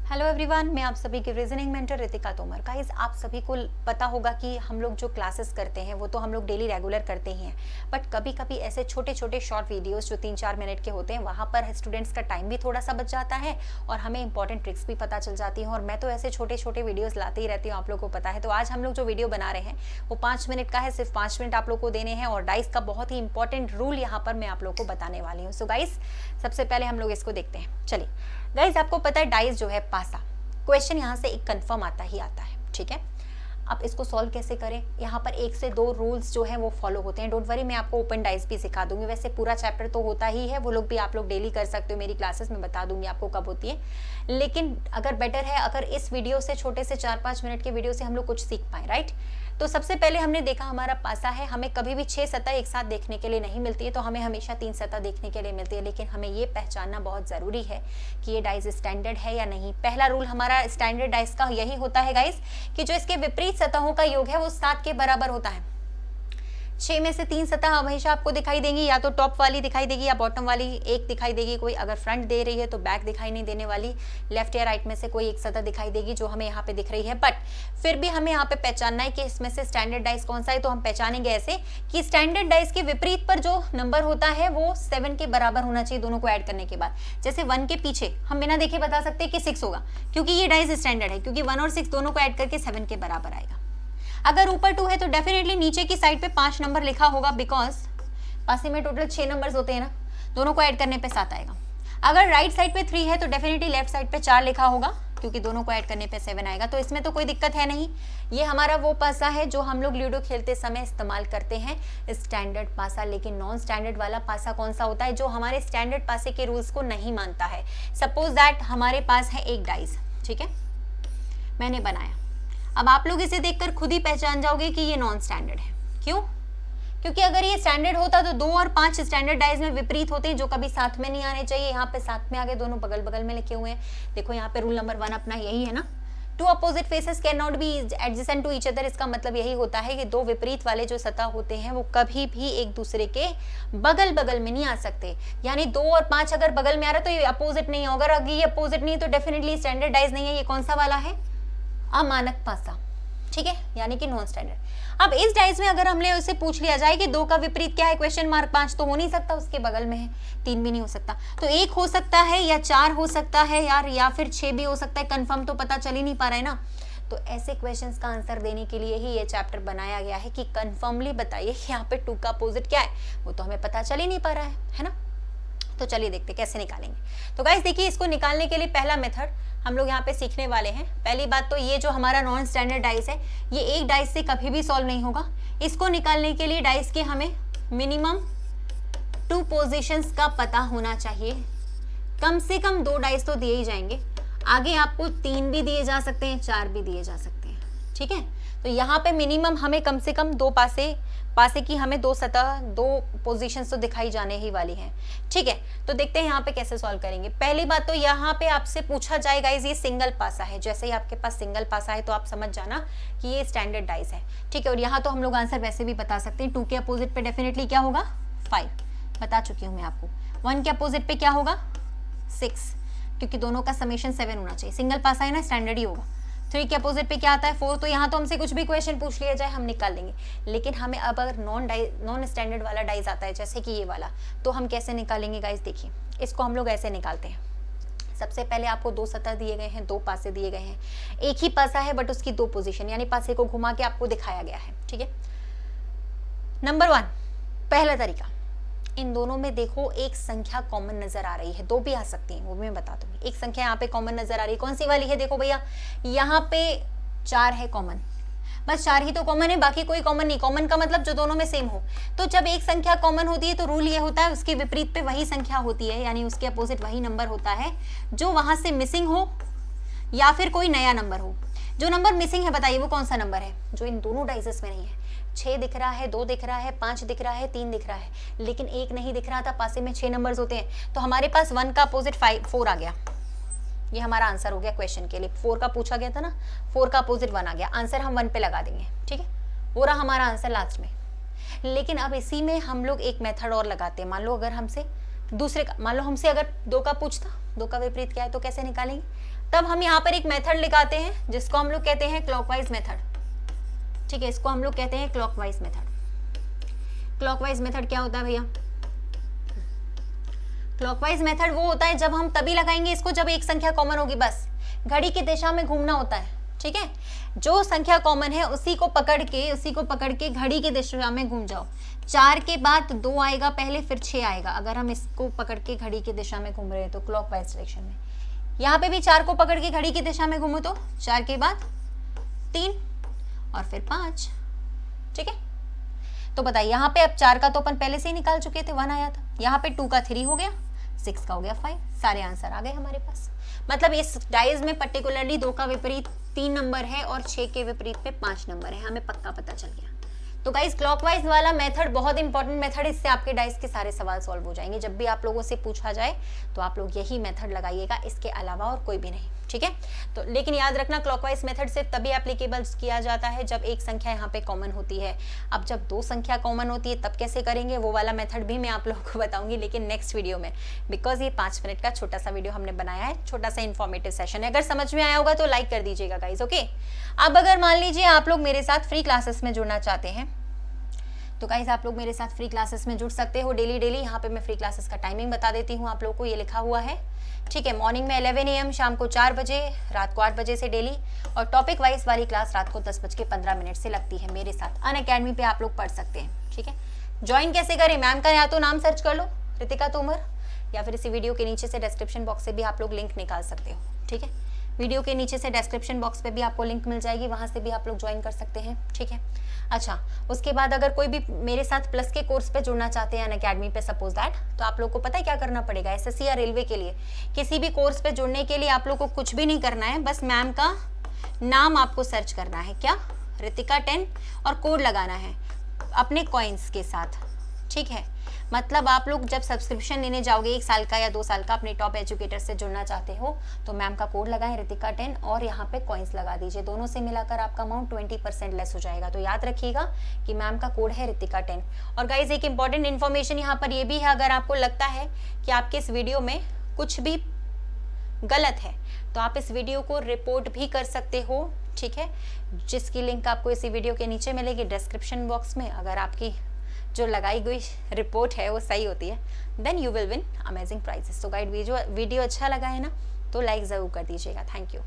Hello everyone, मैं आप सभी की reasoning mentor Ritika Tomar. Guys, आप सभी को पता होगा कि हम लोग जो क्लासेस करते हैं वो तो हम लोग डेली रेगुलर करते ही हैं, बट कभी कभी ऐसे छोटे छोटे शॉर्ट वीडियोस जो 3-4 मिनट के होते हैं वहाँ पर स्टूडेंट्स का टाइम भी थोड़ा सा बच जाता है और हमें इंपॉर्टेंट ट्रिक्स भी पता चल जाती हैं। और मैं तो ऐसे छोटे छोटे वीडियोज़ लाते ही रहती हूँ, आप लोग को पता है। तो आज हम लोग जो वीडियो बना रहे हैं वो 5 मिनट का है, सिर्फ 5 मिनट आप लोग को देने हैं और डाइस का बहुत ही इंपॉर्टेंट रूल यहाँ पर मैं आप लोग को बताने वाली हूँ। सो गाइस, सबसे पहले हम लोग इसको देखते हैं। चलिए गाइस, आपको पता है डाइस जो है पासा, क्वेश्चन यहाँ से एक कंफर्म आता ही आता है, ठीक है। अब इसको सॉल्व कैसे करें, यहाँ पर 1 से 2 रूल्स जो हैं वो फॉलो होते हैं। डोंट वरी, मैं आपको ओपन डाइस भी सिखा दूंगी। वैसे पूरा चैप्टर तो होता ही है, वो लोग भी आप लोग डेली कर सकते हो, मेरी क्लासेस में बता दूंगी आपको कब होती है। लेकिन अगर बेटर है अगर इस वीडियो से, छोटे से 4-5 मिनट के वीडियो से हम लोग कुछ सीख पाए, राइट। तो सबसे पहले हमने देखा हमारा पासा है, हमें कभी भी 6 सतह एक साथ देखने के लिए नहीं मिलती है, तो हमें हमेशा 3 सतह देखने के लिए मिलती है। लेकिन हमें ये पहचानना बहुत ज़रूरी है कि ये डाइस स्टैंडर्ड है या नहीं। पहला रूल हमारा स्टैंडर्ड डाइस का यही होता है गाइस कि जो इसके विपरीत सतहों का योग है वो 7 के बराबर होता है। 6 में से 3 सतह हमेशा आपको दिखाई देंगी, या तो टॉप वाली दिखाई देगी या बॉटम वाली एक दिखाई देगी कोई। अगर फ्रंट दे रही है तो बैक दिखाई नहीं देने वाली। लेफ्ट या राइट में से कोई एक सतह दिखाई देगी जो हमें यहाँ पे दिख रही है। बट फिर भी हमें यहाँ पे पहचानना है कि इसमें से स्टैंडर्ड डाइस कौन सा है। तो हम पहचानेंगे ऐसे कि स्टैंडर्ड डाइस के विपरीत पर जो नंबर होता है वो 7 के बराबर होना चाहिए दोनों को ऐड करने के बाद। जैसे 1 के पीछे हम बिना देखे बता सकते हैं कि 6 होगा, क्योंकि ये डाइस स्टैंडर्ड है, क्योंकि 1 और 6 दोनों को ऐड करके 7 के बराबर आएगा। अगर ऊपर 2 है तो डेफिनेटली नीचे की साइड पे 5 नंबर लिखा होगा, बिकॉज पासे में टोटल 6 नंबर्स होते हैं ना, दोनों को ऐड करने पे 7 आएगा। अगर राइट साइड पे 3 है तो डेफिनेटली लेफ्ट साइड पे 4 लिखा होगा, क्योंकि दोनों को ऐड करने पे 7 आएगा। तो इसमें तो कोई दिक्कत है नहीं। ये हमारा वो पासा है जो हम लोग लूडो खेलते समय इस्तेमाल करते हैं, स्टैंडर्ड पासा। लेकिन नॉन स्टैंडर्ड वाला पासा कौन सा होता है, जो हमारे स्टैंडर्ड पासे के रूल्स को नहीं मानता है। सपोज दैट हमारे पास है एक डाइस, ठीक है, मैंने बनाया। अब आप लोग इसे देखकर खुद ही पहचान जाओगे कि ये नॉन स्टैंडर्ड है। क्यों? क्योंकि अगर ये स्टैंडर्ड होता तो 2 और 5 स्टैंडर्ड डाइस में विपरीत होते हैं जो कभी साथ में नहीं आने चाहिए। यहाँ पे साथ में आगे, दोनों बगल बगल में लिखे हुए हैं। देखो यहाँ पे रूल नंबर 1 अपना यही है ना, 2 opposite faces can not be adjacent to each other. इसका मतलब यही होता है कि 2 विपरीत वाले जो सतह होते हैं वो कभी भी एक दूसरे के बगल बगल में नहीं आ सकते। यानी 2 और 5 अगर बगल में आ रहा है तो ये अपोजिट नहीं होगा। अगर ये अपोजिट नहीं है तो डेफिनेटली स्टैंडर्ड डाइस नहीं है। ये कौन सा वाला है? अमानक पासा, ठीक है, यानी कि नॉन स्टैंडर्ड। अब इस डाइस में अगर हमने उसे पूछ लिया जाए कि 2 का विपरीत क्या है, क्वेश्चन मार्क 5 तो हो नहीं सकता, उसके बगल में है। 3 भी नहीं हो सकता, तो 1 हो सकता है या 4 हो सकता है यार, या फिर 6 भी हो सकता है। कंफर्म तो पता चल ही नहीं पा रहा है ना। तो ऐसे क्वेश्चंस का आंसर देने के लिए ही ये चैप्टर बनाया गया है कि कंफर्मली बताइए कि यहाँ पे 2 का अपोजिट क्या है। वो तो हमें पता चल ही नहीं पा रहा है ना। तो चलिए देखते कैसे निकालेंगे। तो गाइस देखिए, इसको निकालने के लिए पहला मेथड हम लोग यहाँ पे सीखने वाले हैं। पहली बात तो ये जो हमारा नॉन स्टैंडर्ड डाइस है, ये एक डाइस से कभी भी सॉल्व नहीं होगा। इसको निकालने के लिए डाइस के हमें मिनिमम 2 पोजीशंस का पता होना चाहिए। कम से कम 2 डाइस तो दिए ही जाएंगे। आगे आपको 3 भी दिए जा सकते हैं, 4 भी दिए जा सकते हैं, ठीक है। तो यहाँ पे मिनिमम हमें कम से कम 2 पासे की हमें 2 सतह, 2 पोजीशंस तो दिखाई जाने ही वाली हैं, ठीक है। तो देखते हैं यहाँ पे कैसे सॉल्व करेंगे। पहली बात तो यहाँ पे आपसे पूछा जाएगा ये सिंगल पासा है। जैसे ही आपके पास सिंगल पासा है तो आप समझ जाना कि ये स्टैंडर्ड डाइस है, ठीक है। और यहाँ तो हम लोग आंसर वैसे भी बता सकते हैं। 2 के अपोजिट पे डेफिनेटली क्या होगा? 5, बता चुकी हूँ मैं आपको। 1 के अपोजिट पे क्या होगा? 6, क्योंकि दोनों का समेशन 7 होना चाहिए। सिंगल पासा है ना, स्टैंडर्ड ही होगा। 3 के अपोजिट पे क्या आता है? 4। तो यहाँ तो हमसे कुछ भी क्वेश्चन पूछ लिया जाए हम निकाल लेंगे। लेकिन हमें अब अगर नॉन स्टैंडर्ड वाला डाइस आता है, जैसे कि ये वाला, तो हम कैसे निकालेंगे गाइस? देखिए, इसको हम लोग ऐसे निकालते हैं। सबसे पहले आपको 2 सतह दिए गए हैं, 2 पासे दिए गए हैं। एक ही पासा है बट उसकी 2 पोजीशन, यानी पासे को घुमा के आपको दिखाया गया है, ठीक है। नंबर 1, पहला तरीका, इन दोनों में देखो एक संख्या कॉमन नजर आ रही है। 2 भी आ सकती है, वो भी मैं बता दूंगी। एक संख्या यहाँ पे कॉमन नजर आ रही है, कौन सी वाली है? देखो भैया, यहाँ पे 4 है कॉमन, बस 4 ही तो कॉमन है, बाकी कोई कॉमन नहीं। कॉमन का मतलब जो दोनों में सेम हो। तो जब एक संख्या कॉमन होती है तो रूल ये होता है उसके विपरीत पे वही संख्या होती है, यानी उसके अपोजिट वही नंबर होता है जो वहां से मिसिंग हो या फिर कोई नया नंबर हो। जो नंबर मिसिंग है बताइए वो कौन सा नंबर है? जो इन दोनों डाइसेस में नहीं है। 6 दिख रहा है, 2 दिख रहा है, 5 दिख रहा है, 3 दिख रहा है, लेकिन 1 नहीं दिख रहा था। पासे में 6 नंबर्स होते हैं, तो हमारे पास 1 का अपोजिट 4 आ गया। ये हमारा आंसर हो गया क्वेश्चन के लिए। 4 का पूछा गया था ना, 4 का अपोजिट 1 आ गया। आंसर हम 1 पे लगा देंगे, ठीक है। वो रहा हमारा आंसर लास्ट में। लेकिन अब इसी में हम लोग एक मेथड और लगाते हैं। मान लो अगर हमसे दूसरे का, मान लो हमसे अगर 2 का पूछता, 2 का विपरीत क्या है तो कैसे निकालेंगे, तब हम यहाँ पर एक मेथड लगाते हैं जिसको हम लोग कहते हैं क्लॉकवाइज मेथड। ठीक है, इसको हम लोग कहते हैं क्लॉकवाइज मेथड। क्लॉकवाइज मेथड क्या होता है भैया? क्लॉकवाइज मेथड वो होता है जब हम तभी लगाएंगे इसको जब एक संख्या कॉमन होगी, बस घड़ी की दिशा में घूमना होता है। ठीक है, जो संख्या कॉमन है उसी को पकड़ के घड़ी की दिशा में घूम जाओ। 4 के बाद 2 आएगा पहले, फिर 6 आएगा। अगर हम इसको पकड़ के घड़ी की दिशा में घूम रहे हैं तो क्लॉकवाइज डायरेक्शन में। यहाँ पे भी 4 को पकड़ के घड़ी की दिशा में घूमो तो 4 के बाद 3 और फिर 5। ठीक है, तो बताइए यहाँ पे अब 4 का तो अपन पहले से ही निकाल चुके थे, 1 आया था। यहाँ पे 2 का 3 हो गया, 6 का हो गया 5। सारे आंसर आ गए हमारे पास। मतलब इस डाइज में पर्टिकुलरली 2 का विपरीत 3 नंबर है और 6 के विपरीत पे 5 नंबर है, हमें पक्का पता चल गया। तो गाइस क्लॉकवाइज वाला मेथड बहुत इंपॉर्टेंट मेथड है, इससे आपके डाइस के सारे सवाल सॉल्व हो जाएंगे। जब भी आप लोगों से पूछा जाए तो आप लोग यही मेथड लगाइएगा, इसके अलावा और कोई भी नहीं। ठीक है, तो लेकिन याद रखना क्लॉकवाइज मेथड सिर्फ तभी एप्लीकेबल किया जाता है जब एक संख्या यहाँ पे कॉमन होती है। अब जब 2 संख्या कॉमन होती है तब कैसे करेंगे, वो वाला मेथड भी मैं आप लोगों को बताऊंगी, लेकिन नेक्स्ट वीडियो में, बिकॉज ये 5 मिनट का छोटा सा वीडियो हमने बनाया है, छोटा सा इन्फॉर्मेटिव सेशन है। अगर समझ में आया होगा तो लाइक कर दीजिएगा गाइज। ओके, अब अगर मान लीजिए आप लोग मेरे साथ फ्री क्लासेस में जुड़ना चाहते हैं तो गाइस आप लोग मेरे साथ फ्री क्लासेस में जुड़ सकते हो डेली। यहाँ पे मैं फ्री क्लासेस का टाइमिंग बता देती हूँ आप लोगों को, ये लिखा हुआ है। ठीक है, मॉर्निंग में 11 AM, शाम को 4 बजे, रात को 8 बजे से डेली। और टॉपिक वाइज वाली क्लास रात को 10:15 से लगती है मेरे साथ। अनअकैडमी पे आप लोग पढ़ सकते हैं। ठीक है, ज्वाइन कैसे करें? मैम का या तो नाम सर्च कर लो रितिका तोमर, या फिर इसी वीडियो के नीचे से डिस्क्रिप्शन बॉक्स से भी आप लोग लिंक निकाल सकते हो। ठीक है, वीडियो के नीचे से डिस्क्रिप्शन बॉक्स पे भी आपको लिंक मिल जाएगी, वहां से भी आप लोग ज्वाइन कर सकते हैं। ठीक है, अच्छा उसके बाद अगर कोई भी मेरे साथ प्लस के कोर्स पे जुड़ना चाहते हैं अनअकैडमी पे, सपोज दैट, तो आप लोग को पता है क्या करना पड़ेगा? एसएससी या रेलवे के लिए किसी भी कोर्स पे जुड़ने के लिए आप लोग को कुछ भी नहीं करना है, बस मैम का नाम आपको सर्च करना है, क्या, रितिका 10, और कोड लगाना है अपने कॉइन्स के साथ। ठीक है, मतलब आप लोग जब सब्सक्रिप्शन लेने जाओगे 1 साल का या 2 साल का, अपने टॉप एजुकेटर से जुड़ना चाहते हो तो मैम का कोड लगाएं रितिका 10 और यहाँ पे कॉइन्स लगा दीजिए। दोनों से मिलाकर आपका अमाउंट 20% लेस हो जाएगा। तो याद रखिएगा कि मैम का कोड है रितिका 10। और गाइज एक इंपॉर्टेंट इन्फॉर्मेशन यहाँ पर ये भी है, अगर आपको लगता है कि आपके इस वीडियो में कुछ भी गलत है तो आप इस वीडियो को रिपोर्ट भी कर सकते हो। ठीक है, जिसकी लिंक आपको इसी वीडियो के नीचे मिलेगी डिस्क्रिप्शन बॉक्स में। अगर आपकी जो लगाई गई रिपोर्ट है वो सही होती है, then you will win amazing prizes. तो गाइड वीडियो अच्छा लगा है ना तो लाइक ज़रूर कर दीजिएगा। Thank you.